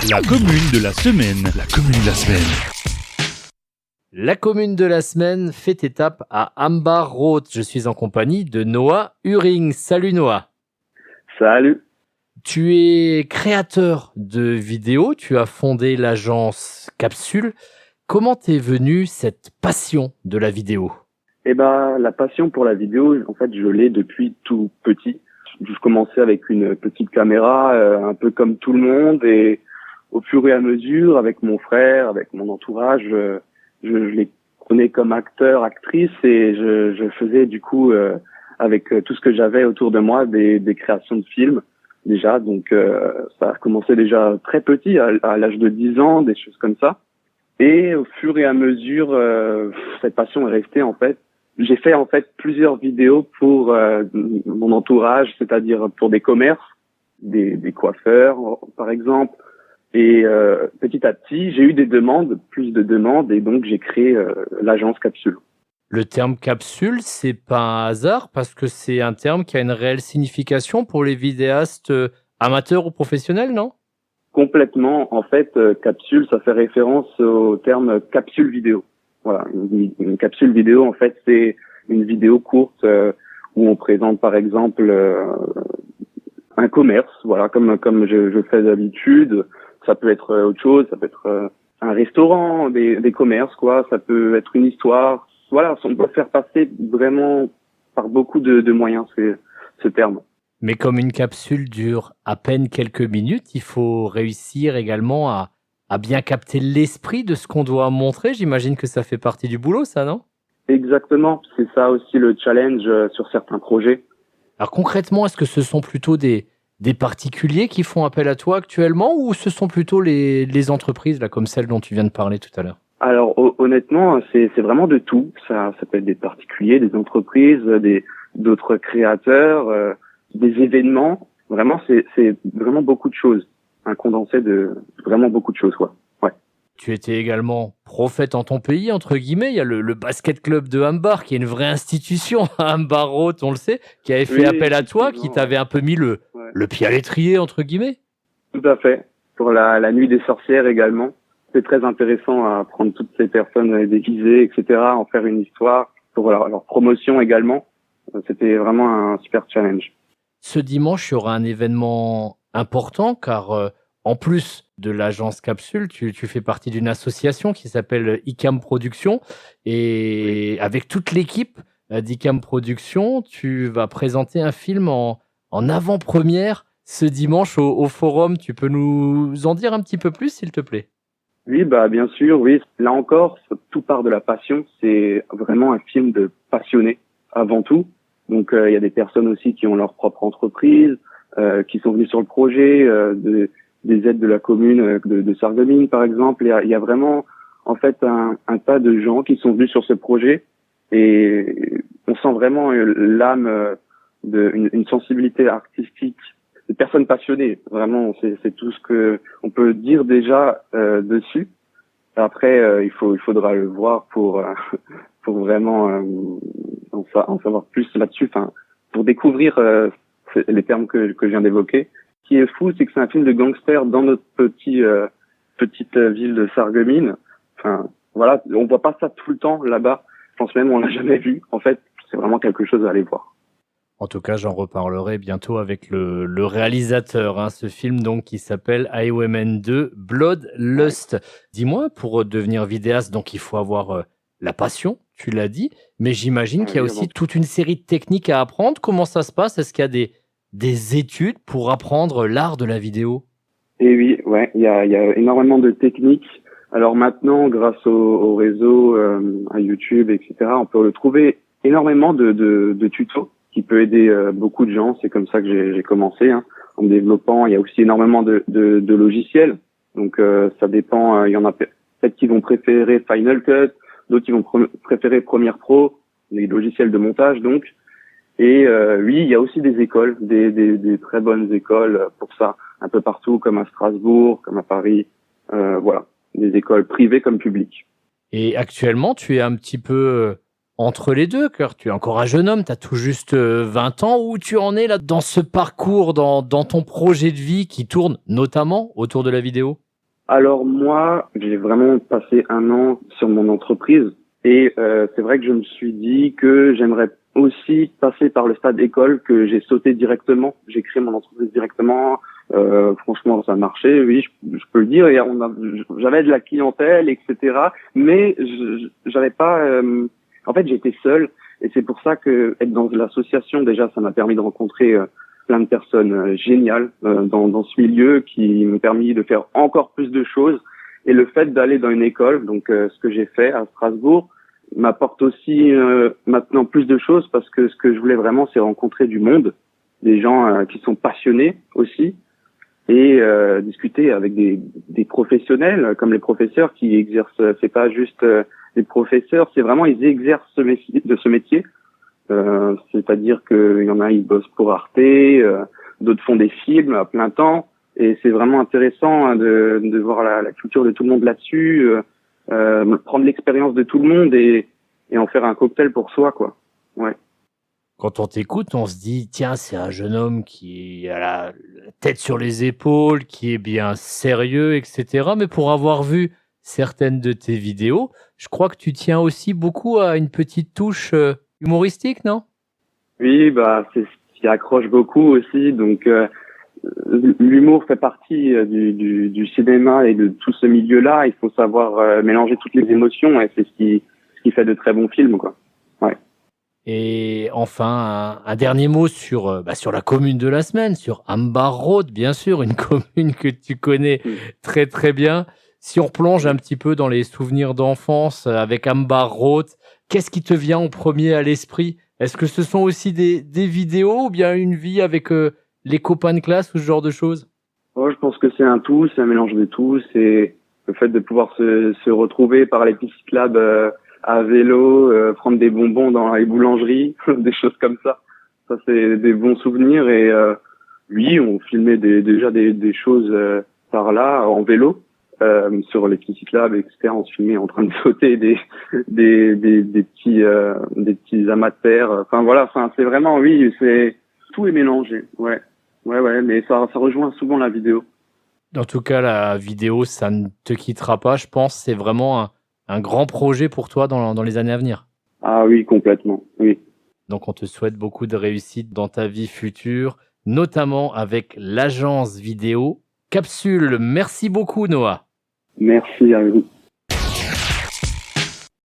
La commune de la semaine. La commune de la semaine. La commune de la semaine fait étape à Ambar-Roth. Je suis en compagnie de Noah Uring. Salut Noah. Salut. Tu es créateur de vidéos, tu as fondé l'agence Capsule. Comment t'es venue cette passion de la vidéo ? Eh ben, la passion pour la vidéo, en fait, je l'ai depuis tout petit. Je commençais avec une petite caméra, un peu comme tout le monde, et au fur et à mesure, avec mon frère, avec mon entourage, je les prenais comme acteurs, actrices, et je faisais du coup, avec tout ce que j'avais autour de moi, des créations de films déjà. Donc, ça a commencé déjà très petit, à l'âge de 10 ans, des choses comme ça. Et au fur et à mesure, cette passion est restée en fait. J'ai fait en fait plusieurs vidéos pour mon entourage, c'est-à-dire pour des commerces, des coiffeurs par exemple. Et petit à petit, j'ai eu plus de demandes, et donc j'ai créé l'agence Capsule. Le terme capsule, c'est pas un hasard parce que c'est un terme qui a une réelle signification pour les vidéastes amateurs ou professionnels, non ? Complètement, en fait, capsule, ça fait référence au terme capsule vidéo. Voilà, une capsule vidéo, en fait, c'est une vidéo courte où on présente, par exemple, un commerce, voilà, comme je fais d'habitude. Ça peut être autre chose, ça peut être un restaurant, des commerces, quoi. Ça peut être une histoire. Voilà, on peut faire passer vraiment par beaucoup de moyens, ce terme. Mais comme une capsule dure à peine quelques minutes, il faut réussir également à bien capter l'esprit de ce qu'on doit montrer. J'imagine que ça fait partie du boulot, ça, non ? Exactement, c'est ça aussi le challenge sur certains projets. Alors concrètement, est-ce que ce sont plutôt des particuliers qui font appel à toi actuellement ou ce sont plutôt les entreprises, là, comme celle dont tu viens de parler tout à l'heure ? Alors honnêtement, c'est vraiment de tout. Ça peut être des particuliers, des entreprises, d'autres créateurs, des événements. Vraiment, c'est vraiment beaucoup de choses. Un condensé de vraiment beaucoup de choses, quoi. Ouais. Tu étais également prophète en ton pays, entre guillemets. Il y a le basket club de Ambar, qui est une vraie institution à Ambar-Roth, on le sait, qui avait fait appel à toi, qui t'avait un peu mis le pied à l'étrier, entre guillemets. Tout à fait. Pour la nuit des sorcières également. C'est très intéressant à prendre toutes ces personnes déguisées, etc., en faire une histoire pour leur promotion également. C'était vraiment un super challenge. Ce dimanche, il y aura un événement important car en plus de l'agence Capsule, tu fais partie d'une association qui s'appelle ICAM Productions et avec toute l'équipe d'ICAM Productions, tu vas présenter un film en avant-première ce dimanche au Forum. Tu peux nous en dire un petit peu plus, s'il te plaît ? Oui, bah bien sûr, oui. Là encore, tout part de la passion. C'est vraiment un film de passionnés avant tout. Donc il y a des personnes aussi qui ont leur propre entreprise, qui sont venues sur le projet, des aides de la commune de Sarreguemines par exemple. Il y a vraiment en fait un tas de gens qui sont venus sur ce projet, et on sent vraiment l'âme une sensibilité artistique, des personnes passionnées. Vraiment, c'est tout ce que on peut dire déjà dessus. Après, il faudra le voir pour vraiment en savoir plus là-dessus. Enfin, pour découvrir les termes que je viens d'évoquer. Ce qui est fou, c'est que c'est un film de gangster dans notre petite ville de Sarreguemines. Enfin, voilà, on voit pas ça tout le temps là-bas. Je pense même on l'a jamais vu. En fait, c'est vraiment quelque chose à aller voir. En tout cas, j'en reparlerai bientôt avec le réalisateur. Ce film donc qui s'appelle Highwaymen 2 Bloodlust. Ouais. Dis-moi, pour devenir vidéaste, donc il faut avoir la passion, tu l'as dit, mais j'imagine qu'il y a aussi toute une série de techniques à apprendre. Comment ça se passe ? Est-ce qu'il y a des études pour apprendre l'art de la vidéo ? Et oui, ouais, il y a énormément de techniques. Alors maintenant, grâce au réseau, à YouTube, etc., on peut retrouver énormément de tutos qui peut aider beaucoup de gens. C'est comme ça que j'ai commencé, en me développant. Il y a aussi énormément de logiciels. Donc ça dépend. Il y en a peut-être qui vont préférer Final Cut, d'autres qui vont préférer Premiere Pro, les logiciels de montage donc. Et oui, il y a aussi des écoles, des très bonnes écoles pour ça, un peu partout, comme à Strasbourg, comme à Paris. Voilà, des écoles privées comme publiques. Et actuellement, tu es un petit peu entre les deux, car tu es encore un jeune homme, tu as tout juste 20 ans. Où tu en es là dans ce parcours, dans ton projet de vie qui tourne notamment autour de la vidéo ? Alors moi, j'ai vraiment passé 1 an sur mon entreprise et c'est vrai que je me suis dit que j'aimerais aussi passer par le stade école, que j'ai sauté directement. J'ai créé mon entreprise directement. Franchement, ça marchait, oui, je peux le dire. Et j'avais de la clientèle, etc. Mais j'avais pas. En fait, j'étais seul, et c'est pour ça que être dans l'association, déjà, ça m'a permis de rencontrer plein de personnes géniales dans ce milieu, qui m'ont permis de faire encore plus de choses. Et le fait d'aller dans une école, donc ce que j'ai fait à Strasbourg, m'apporte aussi maintenant plus de choses, parce que ce que je voulais vraiment, c'est rencontrer du monde, des gens qui sont passionnés aussi, et discuter avec des professionnels comme les professeurs qui exercent. C'est pas juste des professeurs, c'est vraiment, ils exercent ce métier. C'est-à-dire qu'il y en a, ils bossent pour Arte, d'autres font des films à plein temps, et c'est vraiment intéressant de voir la culture de tout le monde là-dessus, prendre l'expérience de tout le monde et en faire un cocktail pour soi, quoi. Ouais. Quand on t'écoute, on se dit, tiens, c'est un jeune homme qui a la tête sur les épaules, qui est bien sérieux, etc. Mais pour avoir vu certaines de tes vidéos, je crois que tu tiens aussi beaucoup à une petite touche humoristique, non? Oui, bah c'est ce qui accroche beaucoup aussi. Donc l'humour fait partie du cinéma et de tout ce milieu-là. Il faut savoir mélanger toutes les émotions, et c'est ce qui fait de très bons films, quoi. Ouais. Et enfin, un dernier mot sur la commune de la semaine, sur Ambar Road, bien sûr, une commune que tu connais très très bien. Si on replonge un petit peu dans les souvenirs d'enfance avec Ambar Road, qu'est-ce qui te vient en premier à l'esprit? Est-ce que ce sont aussi des vidéos, ou bien une vie avec les copains de classe ou ce genre de choses? Oh, je pense que c'est un tout, c'est un mélange de tout. C'est le fait de pouvoir se retrouver par les pistes cyclables à vélo, prendre des bonbons dans les boulangeries, des choses comme ça. Ça, c'est des bons souvenirs. Et oui, on filmait déjà des choses par là en vélo, sur les pistes cyclables, etc. On se filmait en train de sauter des petits amateurs. Enfin voilà, enfin c'est vraiment, oui, c'est tout est mélangé. Ouais, mais ça rejoint souvent la vidéo. En tout cas, la vidéo, ça ne te quittera pas, je pense. C'est vraiment un grand projet pour toi dans les années à venir. Ah oui, complètement, oui. Donc, on te souhaite beaucoup de réussite dans ta vie future, notamment avec l'agence vidéo Capsule. Merci beaucoup, Noah. Merci à vous.